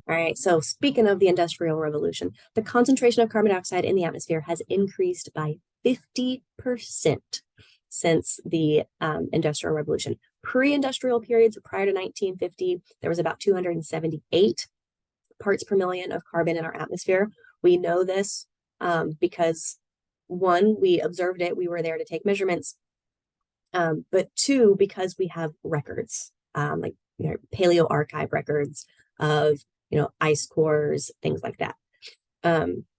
All right, so speaking of the Industrial Revolution, the concentration of carbon dioxide in the atmosphere has increased by 50% since the Industrial Revolution. Pre-industrial periods prior to 1950, there was about 278 parts per million of carbon in our atmosphere. We know this because one, we observed it, we were there to take measurements, but two, because we have records, like paleo archive records of ice cores, things like that.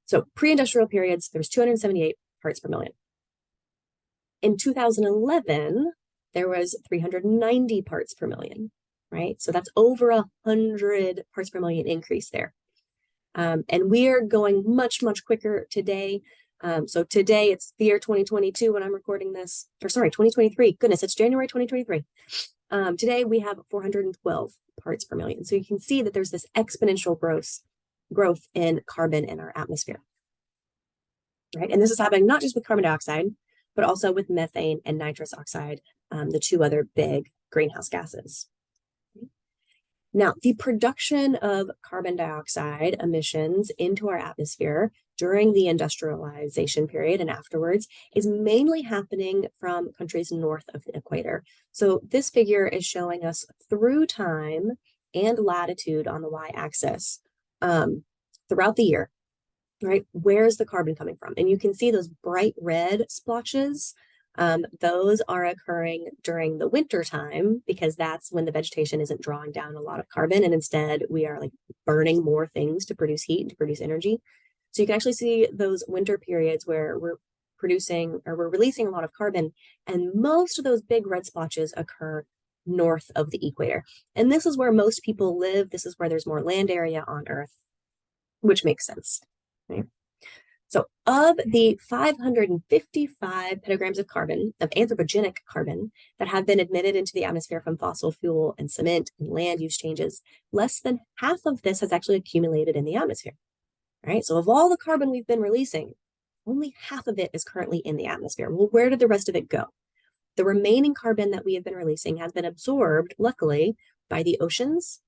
So pre-industrial periods, there was 278 parts per million. In 2011, there was 390 parts per million, right? So that's over 100 parts per million increase there. And we are going much, much quicker today. So today it's the year 2022 when I'm recording this, or sorry, 2023. Goodness, it's January 2023. Today we have 412 parts per million. So you can see that there's this exponential growth in carbon in our atmosphere, right? And this is happening not just with carbon dioxide, but also with methane and nitrous oxide, the two other big greenhouse gases. Now, the production of carbon dioxide emissions into our atmosphere during the industrialization period and afterwards is mainly happening from countries north of the equator. So this figure is showing us through time and latitude on the y-axis throughout the year, right? Where's the carbon coming from? And you can see those bright red splotches. Those are occurring during the winter time because that's when the vegetation isn't drawing down a lot of carbon, and instead we are like burning more things to produce heat and to produce energy. So you can actually see those winter periods where we're producing or we're releasing a lot of carbon, and most of those big red splotches occur north of the equator. And this is where most people live. This is where there's more land area on Earth, which makes sense, right? So of the 555 petagrams of carbon, of anthropogenic carbon, that have been emitted into the atmosphere from fossil fuel and cement and land use changes, less than half of this has actually accumulated in the atmosphere, right? So of all the carbon we've been releasing, only half of it is currently in the atmosphere. Well, where did the rest of it go? The remaining carbon that we have been releasing has been absorbed, luckily, by the oceans,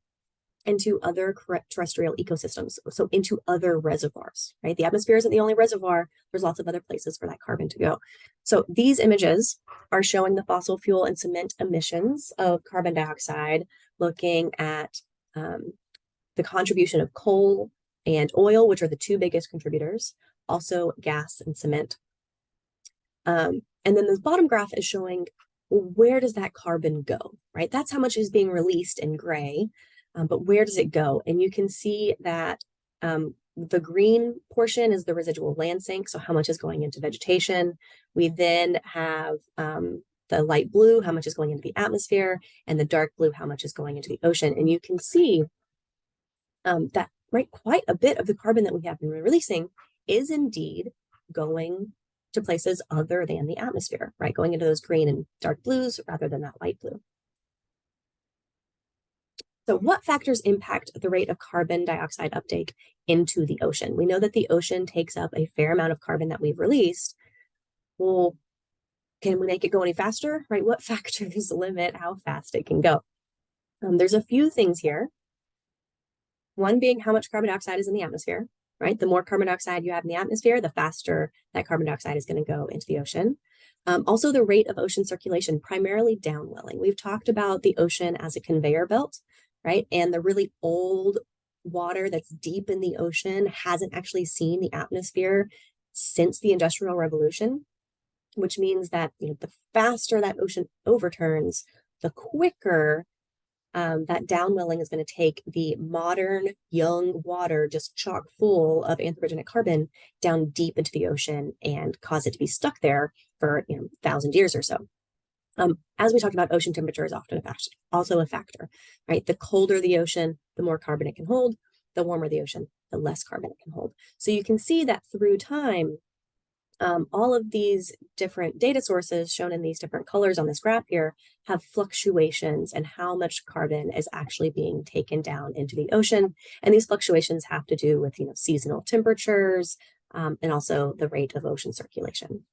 into other terrestrial ecosystems, so into other reservoirs, right? The atmosphere isn't the only reservoir. There's lots of other places for that carbon to go. So these images are showing the fossil fuel and cement emissions of carbon dioxide, looking at the contribution of coal and oil, which are the two biggest contributors, also gas and cement. And then the bottom graph is showing, well, where does that carbon go, right? That's how much is being released in gray. But where does it go? And you can see that the green portion is the residual land sink, so how much is going into vegetation. We then have the light blue, how much is going into the atmosphere, and the dark blue, how much is going into the ocean. And you can see that, right, quite a bit of the carbon that we have been releasing is indeed going to places other than the atmosphere, right? Going into those green and dark blues rather than that light blue. So what factors impact the rate of carbon dioxide uptake into the ocean? We know that the ocean takes up a fair amount of carbon that we've released. Well, can we make it go any faster, right? What factors limit how fast it can go? There's a few things here. One being how much carbon dioxide is in the atmosphere, right? The more carbon dioxide you have in the atmosphere, the faster that carbon dioxide is going to go into the ocean. Also, the rate of ocean circulation, primarily downwelling. We've talked about the ocean as a conveyor belt, right? And the really old water that's deep in the ocean hasn't actually seen the atmosphere since the Industrial Revolution, which means that the faster that ocean overturns, the quicker that downwelling is going to take the modern young water just chock full of anthropogenic carbon down deep into the ocean and cause it to be stuck there for 1,000 years or so. As we talked about, ocean temperature is often also a factor, right? The colder the ocean, the more carbon it can hold. The warmer the ocean, the less carbon it can hold. So you can see that through time, all of these different data sources shown in these different colors on this graph here have fluctuations in how much carbon is actually being taken down into the ocean. And these fluctuations have to do with seasonal temperatures and also the rate of ocean circulation.